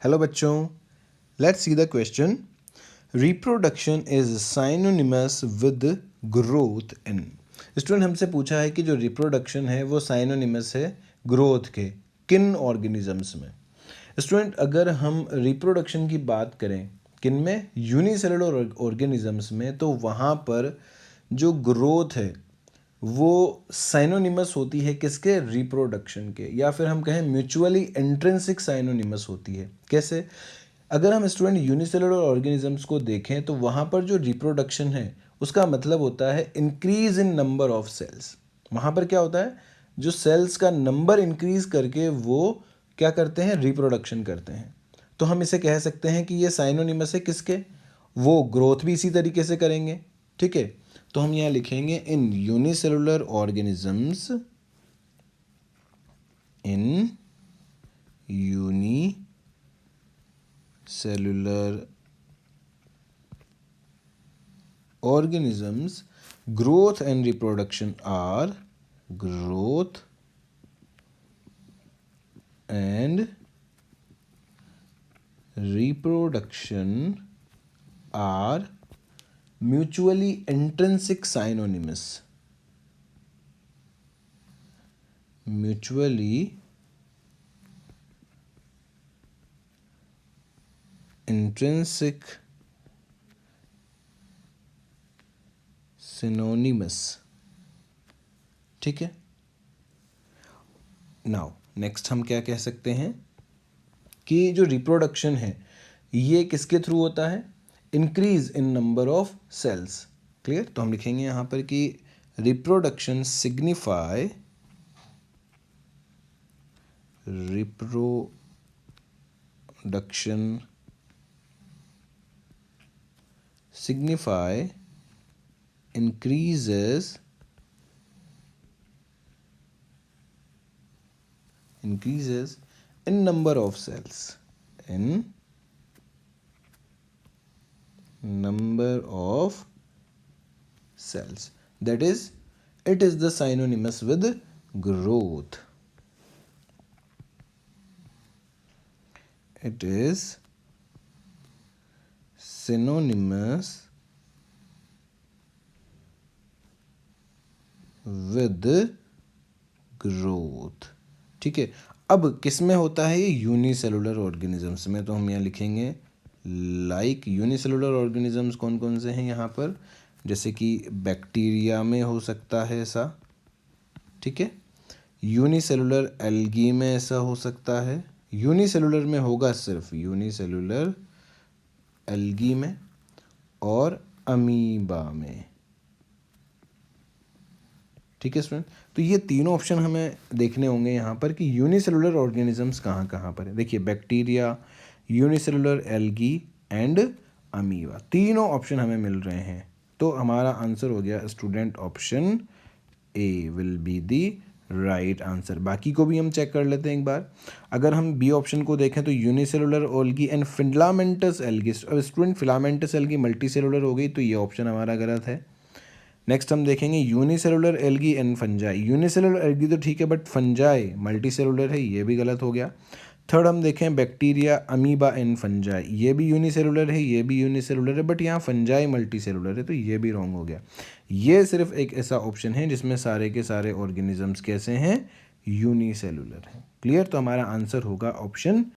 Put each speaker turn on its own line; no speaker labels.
Hello बच्चों, let's see the question. Reproduction is synonymous with growth in. Student हमसे पूछा है कि जो रिप्रोडक्शन है वो साइनोनिमस है ग्रोथ के किन ऑर्गेनिजम्स में. स्टूडेंट अगर हम रिप्रोडक्शन की बात करें किन में, यूनिसेलुलर ऑर्गेनिजम्स में, तो वहाँ पर जो ग्रोथ है वो साइनोनिमस होती है किसके, रिप्रोडक्शन के, या फिर हम कहें म्यूचुअली इंट्रिंसिक साइनोनिमस होती है. कैसे? अगर हम स्टूडेंट यूनिसेलुलर ऑर्गेनिजम्स को देखें तो वहाँ पर जो रिप्रोडक्शन है उसका मतलब होता है increase in number of sales. वहाँ पर क्या होता है, जो सेल्स का नंबर इंक्रीज करके वो क्या करते हैं, रिप्रोडक्शन करते हैं. तो हम इसे कह सकते हैं कि ये साइनोनिमस है किसके, वो ग्रोथ भी इसी तरीके से करेंगे. ठीक है, तो हम यहाँ लिखेंगे इन unicellular organisms, in unicellular organisms growth and reproduction are growth and reproduction are mutually intrinsic synonymous. Mutually intrinsic synonymous. ठीक है. नाउ नेक्स्ट हम क्या कह सकते हैं कि जो रिप्रोडक्शन है ये किसके थ्रू होता है, increase in number of sales. Clear? तो हम लिखेंगे यहाँ पर कि reproduction signify increases in number of cells, in number of cells. That is, it is the synonymous with growth. It is synonymous with growth. ठीक है. अब किस में होता है ये, यूनिसेलुलर ऑर्गेनिजम्स में. तो हम यहाँ लिखेंगे लाइक यूनिसेलुलर ऑर्गेनिजम्स कौन कौन से हैं यहाँ पर, जैसे कि बैक्टीरिया में हो सकता है ऐसा. ठीक है. यूनिसेलुलर एल्गी में ऐसा हो सकता है. यूनिसेलुलर में होगा सिर्फ यूनिसेलुलर एल्गी में और अमीबा में. ठीक है स्टूडेंट, तो ये तीनों ऑप्शन हमें देखने होंगे यहाँ पर कि यूनिसेलुलर ऑर्गेनिजम्स कहाँ कहाँ पर है. देखिए bacteria, unicellular algae and amoeba, तीनों ऑप्शन हमें मिल रहे हैं. तो हमारा आंसर हो गया student option A will be the right answer. बाकी को भी हम चेक कर लेते हैं एक बार. अगर हम बी ऑप्शन को देखें तो unicellular algae and filamentous algae. अब student filamentous algae multicellular हो गई, तो ये ऑप्शन हमारा गलत है. नेक्स्ट हम देखेंगे unicellular algae and fungi. Unicellular algae तो ठीक है बट फंजाई मल्टी सेलुलर है, ये भी गलत हो गया. थर्ड हम देखें बैक्टीरिया, अमीबा एंड फंजाई, ये भी यूनिसेलुलर है, ये भी यूनिसेलुलर है, बट यहाँ फंजाई मल्टी सेलुलर है, तो ये भी रॉन्ग हो गया. ये सिर्फ एक ऐसा ऑप्शन है जिसमें सारे के सारे ऑर्गेनिजम्स कैसे हैं, यूनिसेलुलर हैं. क्लियर? तो हमारा आंसर होगा ऑप्शन